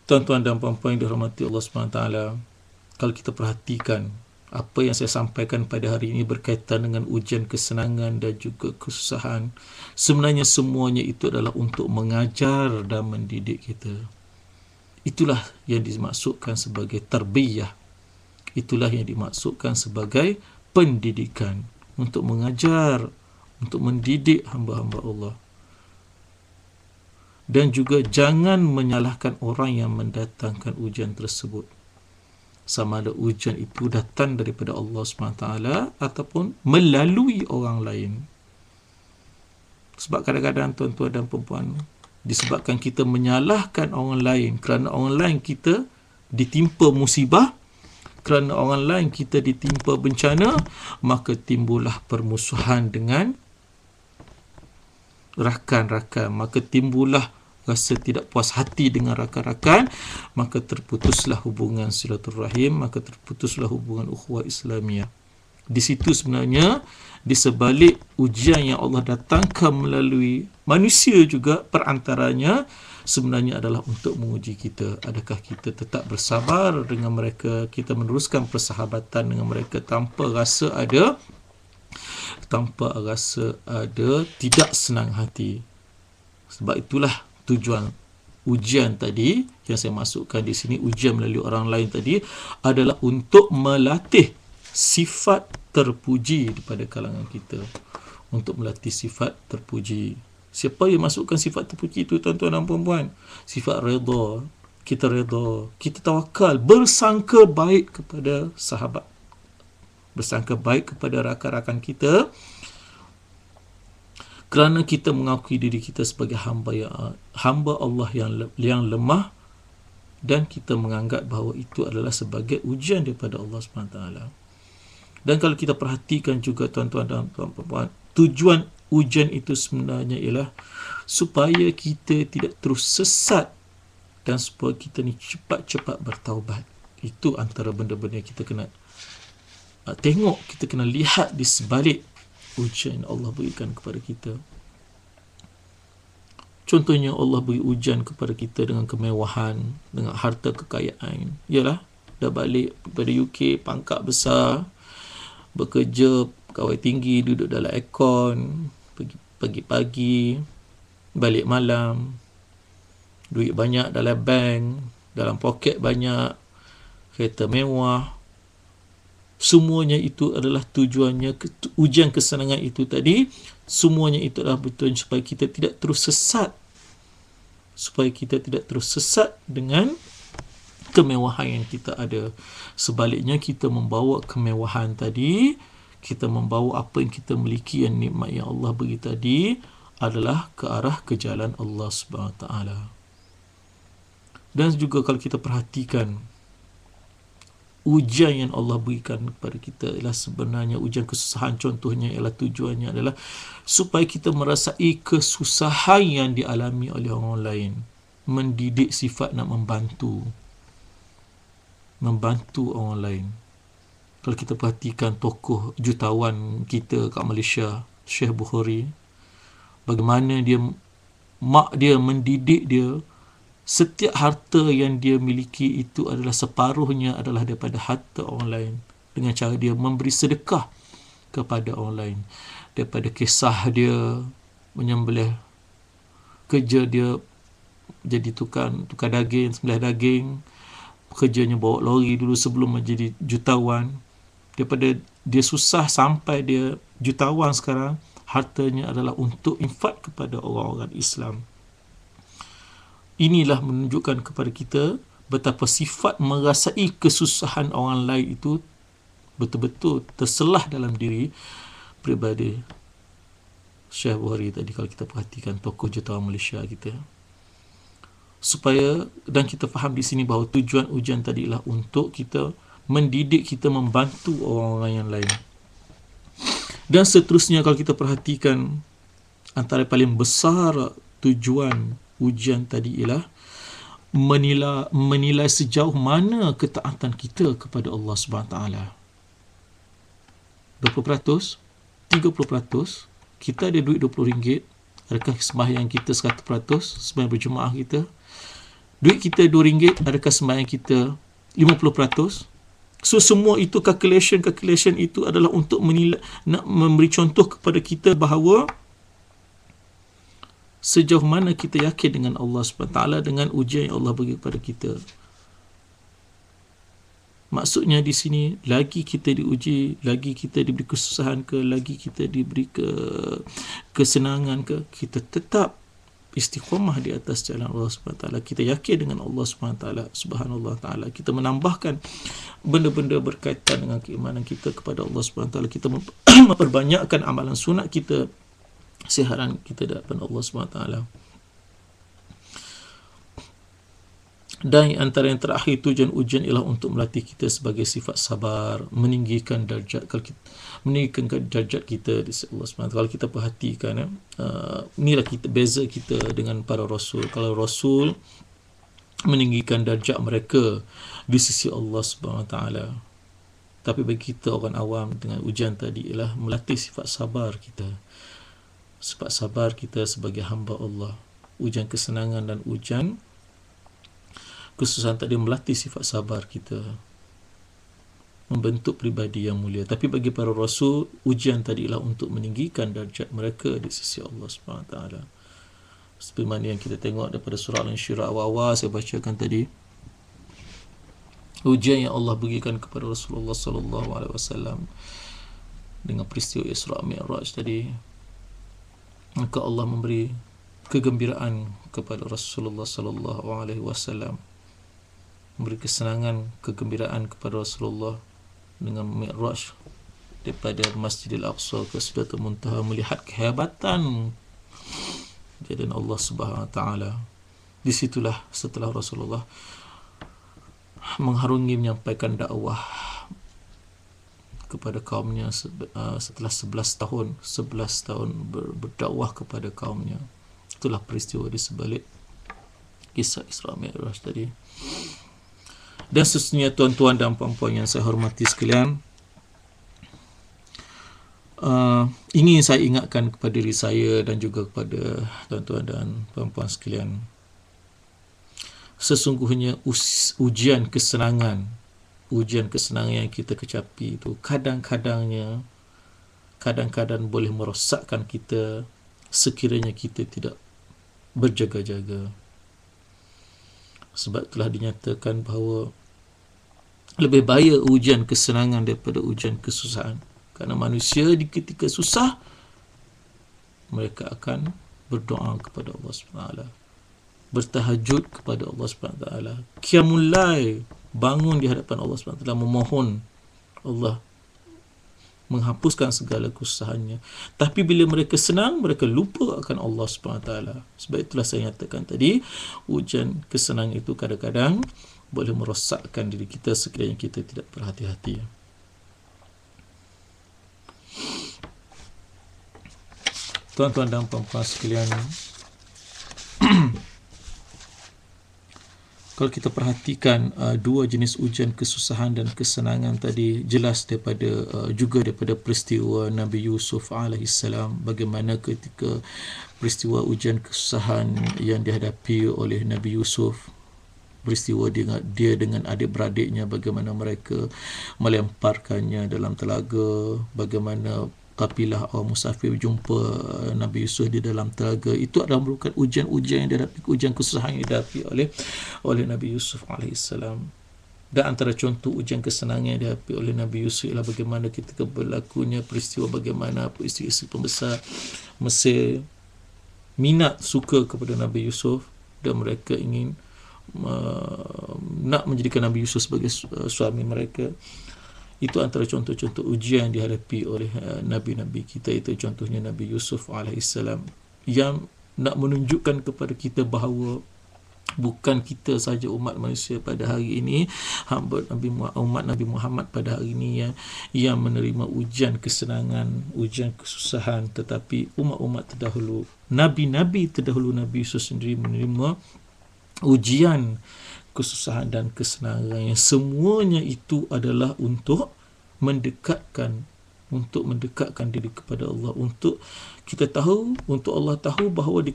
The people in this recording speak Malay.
Tuan-tuan dan puan-puan yang dirahmati Allah SWT, kalau kita perhatikan apa yang saya sampaikan pada hari ini berkaitan dengan ujian kesenangan dan juga kesusahan, sebenarnya semuanya itu adalah untuk mengajar dan mendidik kita. Itulah yang dimaksudkan sebagai tarbiyah. Itulah yang dimaksudkan sebagai pendidikan, untuk mengajar, untuk mendidik hamba-hamba Allah. Dan juga jangan menyalahkan orang yang mendatangkan ujian tersebut, sama ada ujian itu datang daripada Allah SWT ataupun melalui orang lain. Sebab kadang-kadang tuan-tuan dan perempuan, disebabkan kita menyalahkan orang lain, kerana orang lain kita ditimpa musibah, kerana orang lain kita ditimpa bencana, maka timbullah permusuhan dengan rakan-rakan, maka timbullah rasa tidak puas hati dengan rakan-rakan, maka terputuslah hubungan silaturahim, maka terputuslah hubungan ukhuwah Islamiyah. Di situ sebenarnya, di sebalik ujian yang Allah datangkan melalui manusia juga, perantaranya sebenarnya adalah untuk menguji kita. Adakah kita tetap bersabar dengan mereka, kita meneruskan persahabatan dengan mereka tanpa rasa ada tidak senang hati. Sebab itulah tujuan ujian tadi yang saya masukkan di sini, ujian melalui orang lain tadi, adalah untuk melatih sifat terpuji daripada kalangan kita, untuk melatih sifat terpuji. Siapa yang masukkan sifat terpuji itu, tuan-tuan dan puan-puan? Sifat redha. Kita tawakal, bersangka baik kepada sahabat, bersangka baik kepada rakan-rakan kita, kerana kita mengakui diri kita sebagai hamba Allah yang lemah, dan kita menganggap bahawa itu adalah sebagai ujian daripada Allah SWT. Dan kalau kita perhatikan juga, tuan-tuan dan puan-puan, tujuan ujian itu sebenarnya ialah supaya kita tidak terus sesat dan supaya kita ni cepat-cepat bertaubat. Itu antara benda-benda yang kita kena tengok, kita kena lihat di sebalik ujian Allah berikan kepada kita. Contohnya, Allah beri ujian kepada kita dengan kemewahan, dengan harta kekayaan. Yalah, dah balik daripada UK, pangkat besar, bekerja, pegawai tinggi, duduk dalam aircon, pagi-pagi, balik malam, duit banyak dalam bank, dalam poket banyak, kereta mewah. Semuanya itu adalah tujuannya, ujian kesenangan itu tadi, semuanya itu adalah betul supaya kita tidak terus sesat, dengan kemewahan yang kita ada. Sebaliknya, kita membawa kemewahan tadi, kita membawa apa yang kita miliki, yang nikmat yang Allah beri tadi, adalah ke arah ke jalan Allah SWT. Dan juga kalau kita perhatikan, ujian yang Allah berikan kepada kita ialah sebenarnya ujian kesusahan. Contohnya ialah tujuannya adalah supaya kita merasai kesusahan yang dialami oleh orang lain, mendidik sifat nak membantu orang lain. Kalau kita perhatikan tokoh jutawan kita kat Malaysia, Syekh Bukhari, bagaimana mak dia mendidik dia. Setiap harta yang dia miliki itu adalah separuhnya adalah daripada harta orang lain, dengan cara dia memberi sedekah kepada orang lain. Daripada kisah dia menyembelih, kerja dia jadi tukang daging, sembelih daging, kerjanya bawa lori dulu sebelum menjadi jutawan. Daripada dia susah sampai dia jutawan sekarang, hartanya adalah untuk infak kepada orang-orang Islam. Inilah menunjukkan kepada kita betapa sifat merasai kesusahan orang lain itu betul-betul terselah dalam diri peribadi Syekh Bukhari tadi. Kalau kita perhatikan tokoh jutawan Malaysia kita, supaya, dan kita faham di sini bahawa tujuan ujian tadi ialah untuk kita mendidik, kita membantu orang-orang yang lain. Dan seterusnya, kalau kita perhatikan, antara paling besar tujuan ujian tadi ialah menilai sejauh mana ketaatan kita kepada Allah SWT. 20%, 30%, kita ada duit RM20, adakah sembahyang kita 100%, sembahyang berjemaah kita? Duit kita RM2, adakah sembahyang kita 50%? So semua itu calculation itu adalah untuk nak memberi contoh kepada kita bahawa sejauh mana kita yakin dengan Allah SWT, dengan ujian yang Allah bagi kepada kita. Maksudnya di sini, lagi kita diuji, lagi kita diberi kesusahan ke, lagi kita diberi kesenangan ke, kita tetap istiqamah di atas jalan Allah SWT. Kita yakin dengan Allah SWT, subhanallah ta'ala. Kita menambahkan benda-benda berkaitan dengan keimanan kita kepada Allah SWT. Kita memperbanyakkan amalan sunat kita, siharan kita di hadapan Allah SWT. Dan antara yang terakhir, tujuan ujian ialah untuk melatih kita sebagai sifat sabar, meninggikan darjat kita di sisi Allah SWT. Kalau kita perhatikan, inilah beza kita dengan para rasul. Kalau rasul meninggikan darjat mereka di sisi Allah SWT, tapi bagi kita orang awam, dengan ujian tadi ialah melatih sifat sabar kita, sifat sabar kita sebagai hamba Allah. Ujian kesenangan dan ujian kesusahan tadi melatih sifat sabar kita, membentuk pribadi yang mulia. Tapi bagi para rasul, ujian tadi ialah untuk meninggikan darjat mereka di sisi Allah SWT. Seperti mana yang kita tengok daripada surah Al-Insyirah awal-awal saya bacakan tadi, ujian yang Allah berikan kepada Rasulullah SAW dengan peristiwa Isra' Mi'raj tadi, maka Allah memberi kegembiraan kepada Rasulullah SAW, memberi kesenangan, kegembiraan kepada Rasulullah dengan Mi'raj daripada Masjidil Aqsa ke Sidratul Muntaha, melihat kehebatan kejadian Allah Subhanahu Wa Taala. Di situlah setelah Rasulullah mengharungi menyampaikan dakwah kepada kaumnya setelah 11 tahun berdakwah kepada kaumnya. Itulah peristiwa di sebalik kisah Isra' Mi'raj tadi. Dan sesungguhnya tuan-tuan dan puan-puan yang saya hormati sekalian, ingin saya ingatkan kepada diri saya dan juga kepada tuan-tuan dan puan-puan sekalian, sesungguhnya ujian kesenangan yang kita kecapi itu kadang-kadang boleh merosakkan kita sekiranya kita tidak berjaga-jaga. Sebab telah dinyatakan bahawa lebih bahaya ujian kesenangan daripada ujian kesusahan. Kerana manusia di ketika susah, mereka akan berdoa kepada Allah SWT, bertahajud kepada Allah SWT, qiyamul lail, bangun di hadapan Allah SWT, memohon Allah menghapuskan segala kesusahannya. Tapi bila mereka senang, mereka lupa akan Allah SWT. Sebab itulah saya nyatakan tadi, ujian kesenangan itu kadang-kadang boleh merosakkan diri kita sekiranya kita tidak berhati-hati. Tuan-tuan dan puan-puan sekalian, kalau kita perhatikan dua jenis ujian kesusahan dan kesenangan tadi, jelas juga daripada peristiwa Nabi Yusuf alaihissalam, bagaimana ketika peristiwa ujian kesusahan yang dihadapi oleh Nabi Yusuf, peristiwa dia dengan adik-beradiknya, bagaimana mereka melemparkannya dalam telaga, bagaimana kapilah orang musafir jumpa Nabi Yusuf di dalam telaga. Itu adalah merupakan ujian-ujian yang dihadapi, ujian kesusahan yang dihadapi oleh Nabi Yusuf alaihissalam. Dan antara contoh ujian kesenangan yang dihadapi oleh Nabi Yusuf ialah bagaimana ketika berlakunya peristiwa bagaimana isteri-isteri pembesar Mesir suka kepada Nabi Yusuf, dan mereka ingin nak menjadikan Nabi Yusuf sebagai suami mereka. Itu antara contoh-contoh ujian yang dihadapi oleh Nabi-Nabi kita. Itu contohnya Nabi Yusuf alaihissalam, yang nak menunjukkan kepada kita bahawa bukan kita saja umat manusia pada hari ini, umat Nabi Muhammad pada hari ini yang menerima ujian kesenangan, ujian kesusahan, tetapi umat-umat terdahulu, Nabi-Nabi terdahulu, Nabi Yusuf sendiri menerima ujian kesusahan dan kesenangan, yang semuanya itu adalah untuk mendekatkan diri kepada Allah, untuk kita tahu, untuk Allah tahu bahawa di